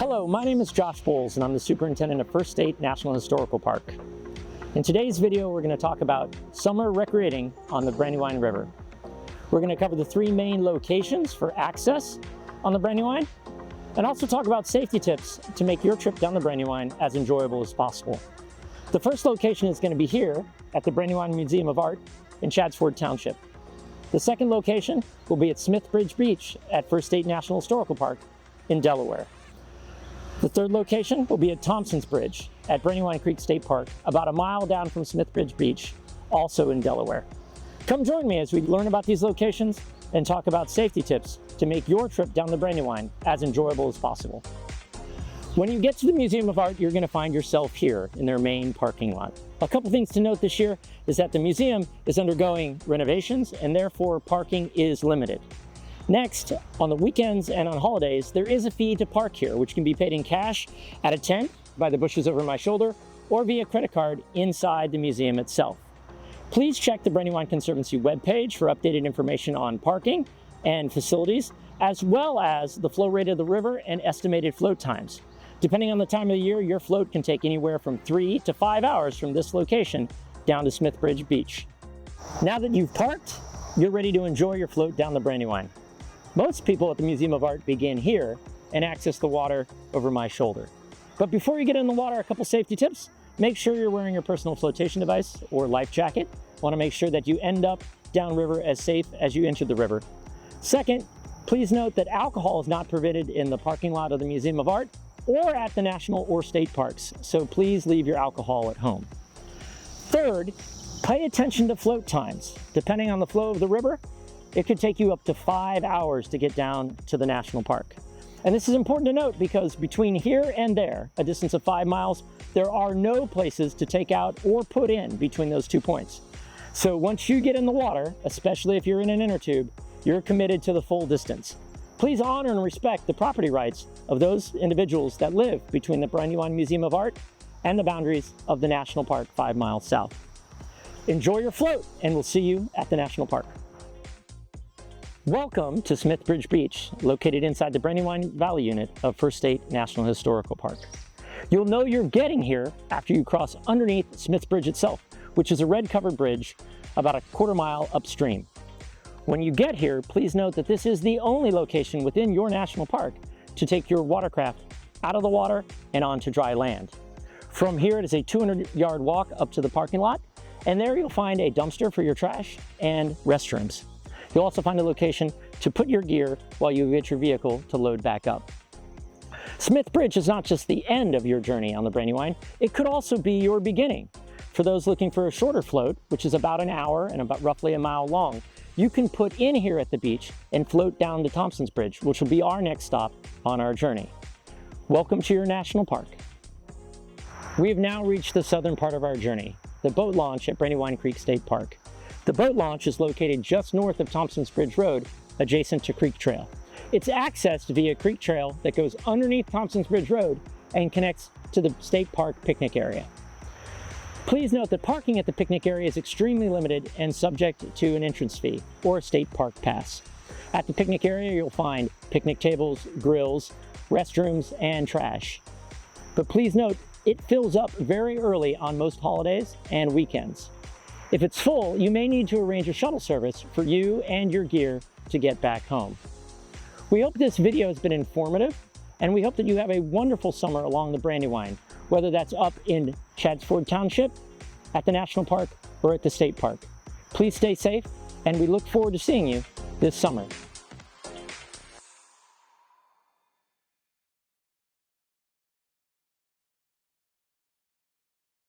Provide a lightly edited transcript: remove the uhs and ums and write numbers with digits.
Hello, my name is Josh Boles and I'm the superintendent of First State National Historical Park. In today's video, we're going to talk about summer recreating on the Brandywine River. We're going to cover the three main locations for access on the Brandywine and also talk about safety tips to make your trip down the Brandywine as enjoyable as possible. The first location is going to be here at the Brandywine Museum of Art in Chaddsford Township. The second location will be at Smithbridge Beach at First State National Historical Park in Delaware. The third location will be at Thompson's Bridge at Brandywine Creek State Park, about a mile down from Smithbridge Beach, also in Delaware. Come join me as we learn about these locations and talk about safety tips to make your trip down the Brandywine as enjoyable as possible. When you get to the Museum of Art, you're going to find yourself here in their main parking lot. A couple things to note this year is that the museum is undergoing renovations and therefore parking is limited. Next, on the weekends and on holidays, there is a fee to park here, which can be paid in cash at a tent by the bushes over my shoulder or via credit card inside the museum itself. Please check the Brandywine Conservancy webpage for updated information on parking and facilities, as well as the flow rate of the river and estimated float times. Depending on the time of the year, your float can take anywhere from 3 to 5 hours from this location down to Smithbridge Beach. Now that you've parked, you're ready to enjoy your float down the Brandywine. Most people at the Museum of Art begin here and access the water over my shoulder. But before you get in the water, a couple safety tips. Make sure you're wearing your personal flotation device or life jacket. Want to make sure that you end up downriver as safe as you enter the river. Second, please note that alcohol is not permitted in the parking lot of the Museum of Art or at the national or state parks, so please leave your alcohol at home. Third, pay attention to float times. Depending on the flow of the river, it could take you up to 5 hours to get down to the national park. And this is important to note because between here and there, a distance of 5 miles, there are no places to take out or put in between those 2 points. So once you get in the water, especially if you're in an inner tube, you're committed to the full distance. Please honor and respect the property rights of those individuals that live between the Brandywine Museum of Art and the boundaries of the national park 5 miles south. Enjoy your float, and we'll see you at the national park. Welcome to Smithbridge Beach, located inside the Brandywine Valley unit of First State National Historical Park. You'll know you're getting here after you cross underneath Smithbridge itself, which is a red-covered bridge about a quarter mile upstream. When you get here, please note that this is the only location within your national park to take your watercraft out of the water and onto dry land. From here, it is a 200-yard walk up to the parking lot, and there you'll find a dumpster for your trash and restrooms. You'll also find a location to put your gear while you get your vehicle to load back up. Smithbridge is not just the end of your journey on the Brandywine, it could also be your beginning. For those looking for a shorter float, which is about an hour and about roughly a mile long, you can put in here at the beach and float down to Thompson's Bridge, which will be our next stop on our journey. Welcome to your national park. We have now reached the southern part of our journey, the boat launch at Brandywine Creek State Park. The boat launch is located just north of Thompson's Bridge Road, adjacent to Creek Trail. It's accessed via Creek Trail that goes underneath Thompson's Bridge Road and connects to the State Park picnic area. Please note that parking at the picnic area is extremely limited and subject to an entrance fee or a state park pass. At the picnic area, you'll find picnic tables, grills, restrooms, and trash. But please note, it fills up very early on most holidays and weekends. If it's full, you may need to arrange a shuttle service for you and your gear to get back home. We hope this video has been informative, and we hope that you have a wonderful summer along the Brandywine, whether that's up in Chaddsford Township, at the National Park, or at the State Park. Please stay safe, and we look forward to seeing you this summer.